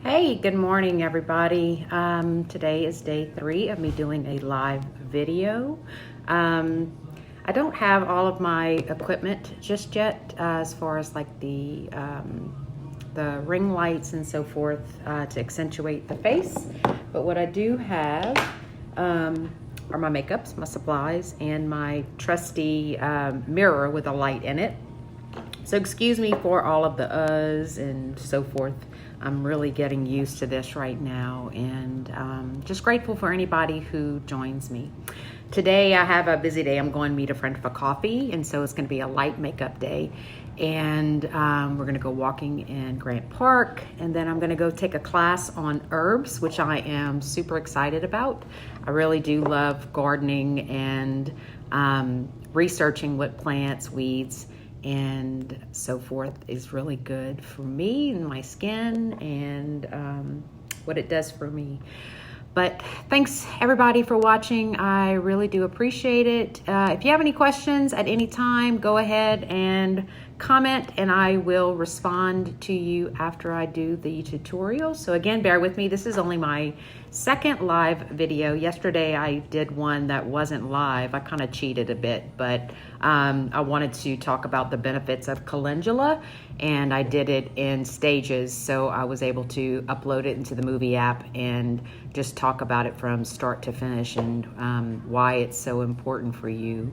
Hey, good morning, everybody. Today is day 3 of me doing a live video. I don't have all of my equipment just yet, as far as like the ring lights and so forth to accentuate the face. But what I do have are my makeups, my supplies, and my trusty mirror with a light in it. So excuse me for all of the uhs and so forth. I'm really getting used to this right now, and just grateful for anybody who joins me. Today I have a busy day. I'm going to meet a friend for coffee, and so it's going to be a light makeup day. And we're going to go walking in Grant Park, and then I'm going to go take a class on herbs, which I am super excited about. I really do love gardening and researching what plants, weeds, and so forth is really good for me and my skin and what it does for me. But thanks everybody for watching. I really do appreciate it. If you have any questions at any time, go ahead and comment and I will respond to you after I do the tutorial. So again, bear with me. This is only my second live video. Yesterday I did one that wasn't live. I kind of cheated a bit, but I wanted to talk about the benefits of calendula, and I did it in stages. So I was able to upload it into the movie app and just talk about it from start to finish and why it's so important for you.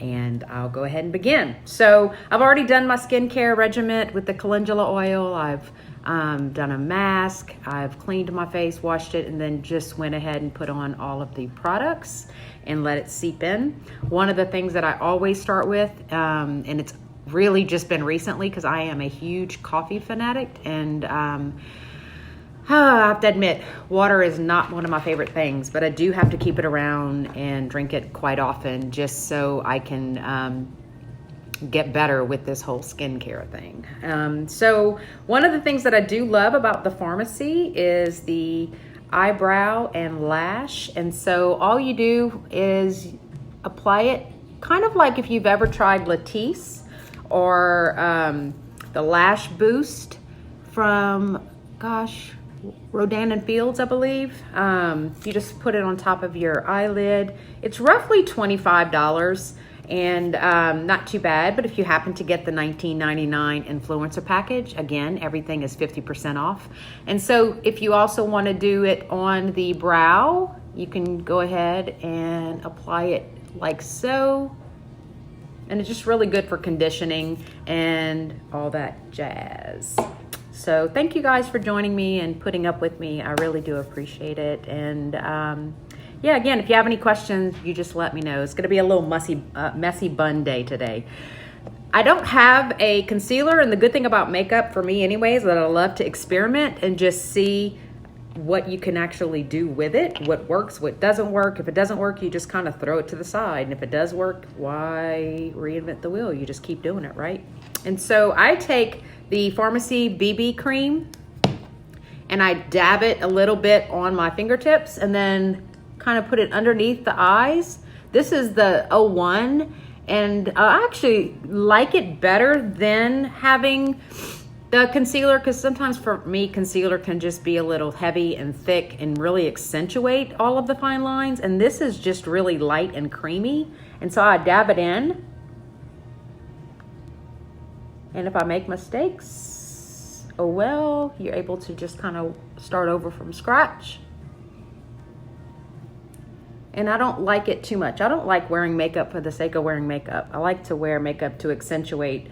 And I'll go ahead and begin. So I've already done my skincare regimen with the calendula oil. I've done a mask. I've cleaned my face, washed it, and then just went ahead and put on all of the products and let it seep in. One of the things that I always start with, and it's really just been recently because I am a huge coffee fanatic, and I have to admit, water is not one of my favorite things, but I do have to keep it around and drink it quite often just so I can get better with this whole skincare thing. So one of the things that I do love about the Farmasi is the eyebrow and lash. And so all you do is apply it kind of like if you've ever tried Latisse or the Lash Boost from, Rodan and Fields, I believe. You just put it on top of your eyelid. It's roughly $25 and not too bad, but if you happen to get the $19.99 influencer package, again, everything is 50% off. And so if you also want to do it on the brow, you can go ahead and apply it like so. And it's just really good for conditioning and all that jazz. So thank you guys for joining me and putting up with me. I really do appreciate it. And yeah, again, if you have any questions, you just let me know. It's going to be a little messy bun day today. I don't have a concealer, and the good thing about makeup for me anyways, that I love to experiment and just see what you can actually do with it, what works, what doesn't work. If it doesn't work, you just kind of throw it to the side. And if it does work, why reinvent the wheel? You just keep doing it, right? And so I take the Farmasi BB cream and I dab it a little bit on my fingertips and then kind of put it underneath the eyes. This is the 01, and I actually like it better than having the concealer, because sometimes for me, concealer can just be a little heavy and thick and really accentuate all of the fine lines. And this is just really light and creamy. And so I dab it in. And if I make mistakes, oh well, you're able to just kind of start over from scratch. And I don't like it too much. I don't like wearing makeup for the sake of wearing makeup. I like to wear makeup to accentuate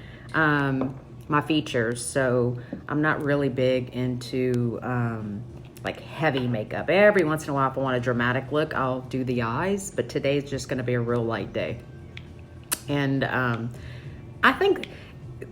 my features. So I'm not really big into like heavy makeup. Every once in a while, if I want a dramatic look, I'll do the eyes. But today's just gonna be a real light day. And I think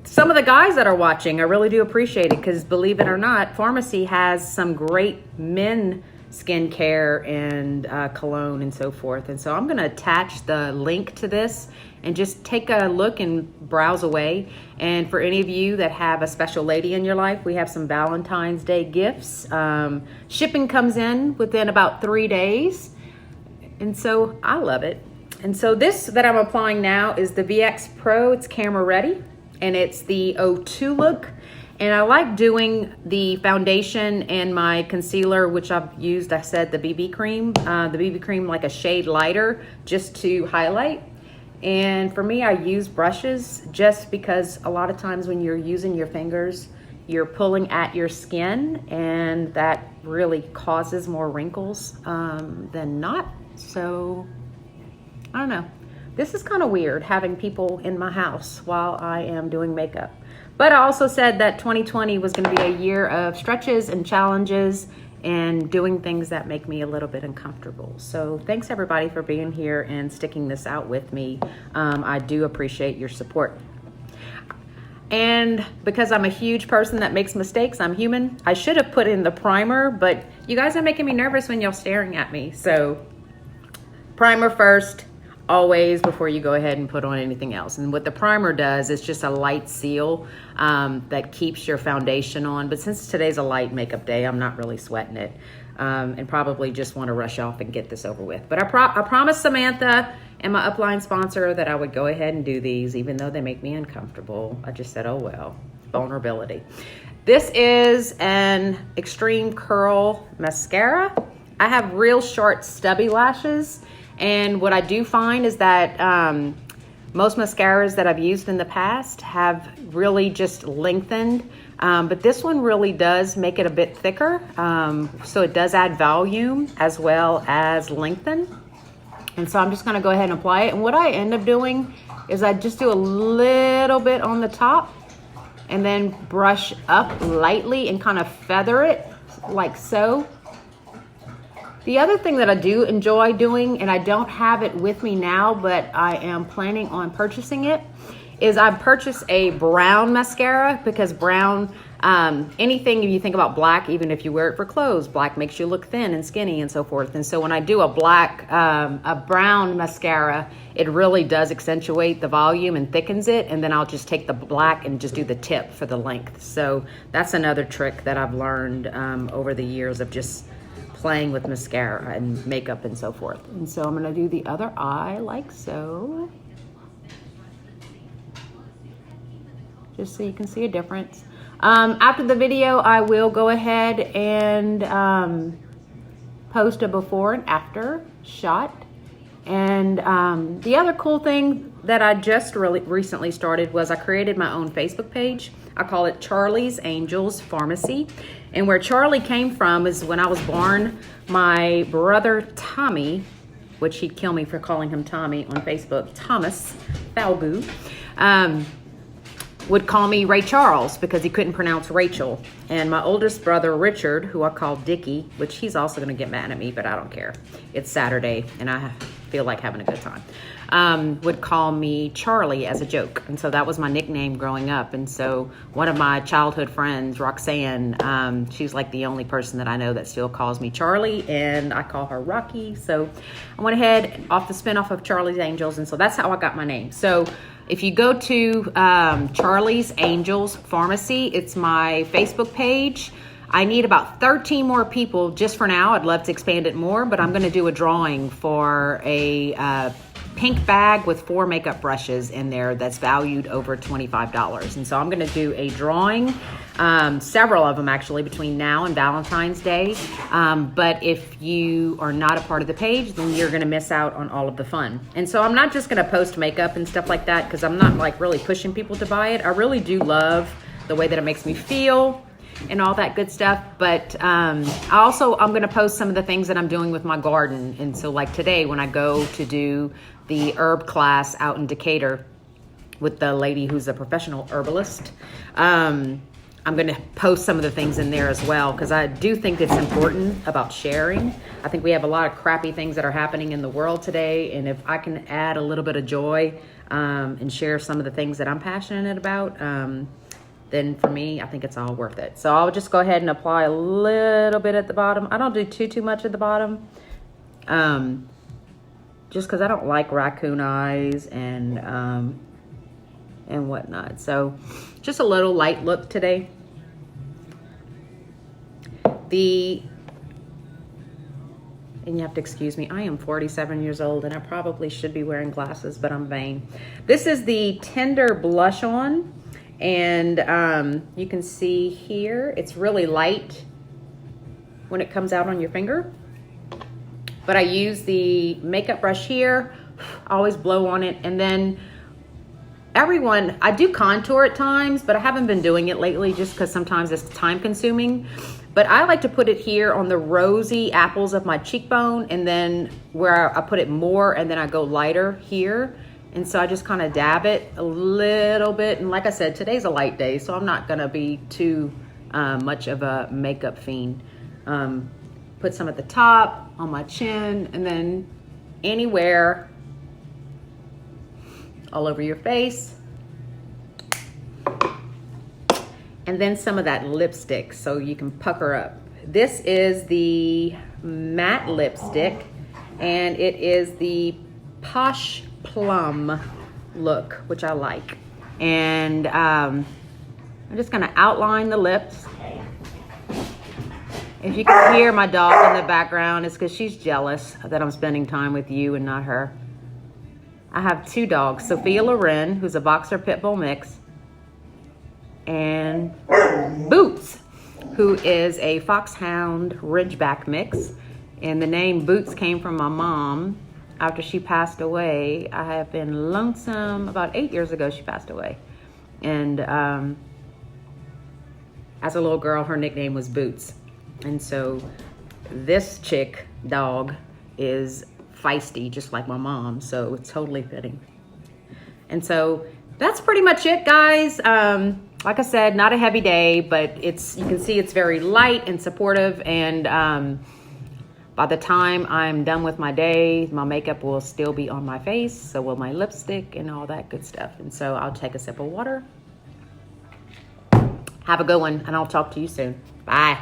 some of the guys that are watching, I really do appreciate it, because believe it or not, Farmasi has some great men skincare and cologne and so forth. And so I'm going to attach the link to this and just take a look and browse away. And for any of you that have a special lady in your life, we have some Valentine's Day gifts. Shipping comes in within about 3 days. And so I love it. And so this that I'm applying now is the VX Pro. It's camera ready. And it's the O2 look. And I like doing the foundation and my concealer, which I've used, I said, the BB cream like a shade lighter just to highlight. And for me, I use brushes just because a lot of times when you're using your fingers, you're pulling at your skin, and that really causes more wrinkles than not. So I don't know. This is kind of weird having people in my house while I am doing makeup. But I also said that 2020 was going to be a year of stretches and challenges and doing things that make me a little bit uncomfortable. So thanks everybody for being here and sticking this out with me. I do appreciate your support. And because I'm a huge person that makes mistakes, I'm human, I should have put in the primer, but you guys are making me nervous when y'all staring at me. So primer first, always, before you go ahead and put on anything else. And what the primer does is just a light seal that keeps your foundation on. But since today's a light makeup day, I'm not really sweating it, and probably just want to rush off and get this over with. But I promised Samantha and my upline sponsor that I would go ahead and do these, even though they make me uncomfortable. I just said, oh well, vulnerability. This is an extreme curl mascara. I have real short stubby lashes. And what I do find is that most mascaras that I've used in the past have really just lengthened, but this one really does make it a bit thicker. So it does add volume as well as lengthen. And so I'm just gonna go ahead and apply it. And what I end up doing is I just do a little bit on the top and then brush up lightly and kind of feather it like so. The other thing that I do enjoy doing, and I don't have it with me now, but I am planning on purchasing it, is I purchase a brown mascara, because brown, anything you think about black, even if you wear it for clothes, black makes you look thin and skinny and so forth. And so when I do a brown mascara, it really does accentuate the volume and thickens it. And then I'll just take the black and just do the tip for the length. So that's another trick that I've learned over the years of just playing with mascara and makeup and so forth. And so I'm gonna do the other eye like so, just so you can see a difference. After the video, I will go ahead and post a before and after shot. And the other cool thing that I just really recently started was I created my own Facebook page. I call it Charlie's Angels Pharmacy. And where Charlie came from is when I was born, my brother Tommy, which he'd kill me for calling him Tommy on Facebook, Thomas Falgu, would call me Ray Charles because he couldn't pronounce Rachel. And my oldest brother, Richard, who I call Dickie, which he's also gonna get mad at me, but I don't care. It's Saturday and I feel like having a good time, would call me Charlie as a joke. And so that was my nickname growing up. And so one of my childhood friends, Roxanne, she's like the only person that I know that still calls me Charlie, and I call her Rocky. So I went ahead off the spinoff of Charlie's Angels. And so that's how I got my name. So if you go to Charlie's Angels Pharmacy, it's my Facebook page. I need about 13 more people just for now. I'd love to expand it more, but I'm gonna do a drawing for a pink bag with 4 makeup brushes in there that's valued over $25. And so I'm gonna do a drawing, several of them actually, between now and Valentine's Day. But if you are not a part of the page, then you're gonna miss out on all of the fun. And so I'm not just gonna post makeup and stuff like that, because I'm not like really pushing people to buy it. I really do love the way that it makes me feel and all that good stuff. But I'm gonna post some of the things that I'm doing with my garden. And so like today, when I go to do the herb class out in Decatur with the lady who's a professional herbalist, I'm gonna post some of the things in there as well, because I do think it's important about sharing. I think we have a lot of crappy things that are happening in the world today, and if I can add a little bit of joy and share some of the things that I'm passionate about, then for me, I think it's all worth it. So I'll just go ahead and apply a little bit at the bottom. I don't do too much at the bottom, just because I don't like raccoon eyes and whatnot. So just a little light look today. And you have to excuse me, I am 47 years old and I probably should be wearing glasses, but I'm vain. This is the Tender Blush On. And you can see here, it's really light when it comes out on your finger. But I use the makeup brush here, I always blow on it, and then I do contour at times, but I haven't been doing it lately just because sometimes it's time consuming. But I like to put it here on the rosy apples of my cheekbone, and then where I put it more, and then I go lighter here. And so I just kind of dab it a little bit. And like I said, today's a light day, so I'm not gonna be too much of a makeup fiend. Put some at the top, on my chin, and then anywhere, all over your face. And then some of that lipstick so you can pucker up. This is the matte lipstick, and it is the Posh Plum look, which I like. And I'm just gonna outline the lips. If you can hear my dog in the background, it's because she's jealous that I'm spending time with you and not her. I have two dogs, Sophia Loren, who's a boxer pit bull mix, and Boots, who is a foxhound ridgeback mix. And the name Boots came from my mom. After she passed away, I have been lonesome. About 8 years ago, she passed away. And as a little girl, her nickname was Boots. And so this chick dog is feisty, just like my mom, so it's totally fitting. And so that's pretty much it, guys. Like I said, not a heavy day, but you can see it's very light and supportive. And by the time I'm done with my day, my makeup will still be on my face, so will my lipstick and all that good stuff. And so I'll take a sip of water. Have a good one, and I'll talk to you soon. Bye.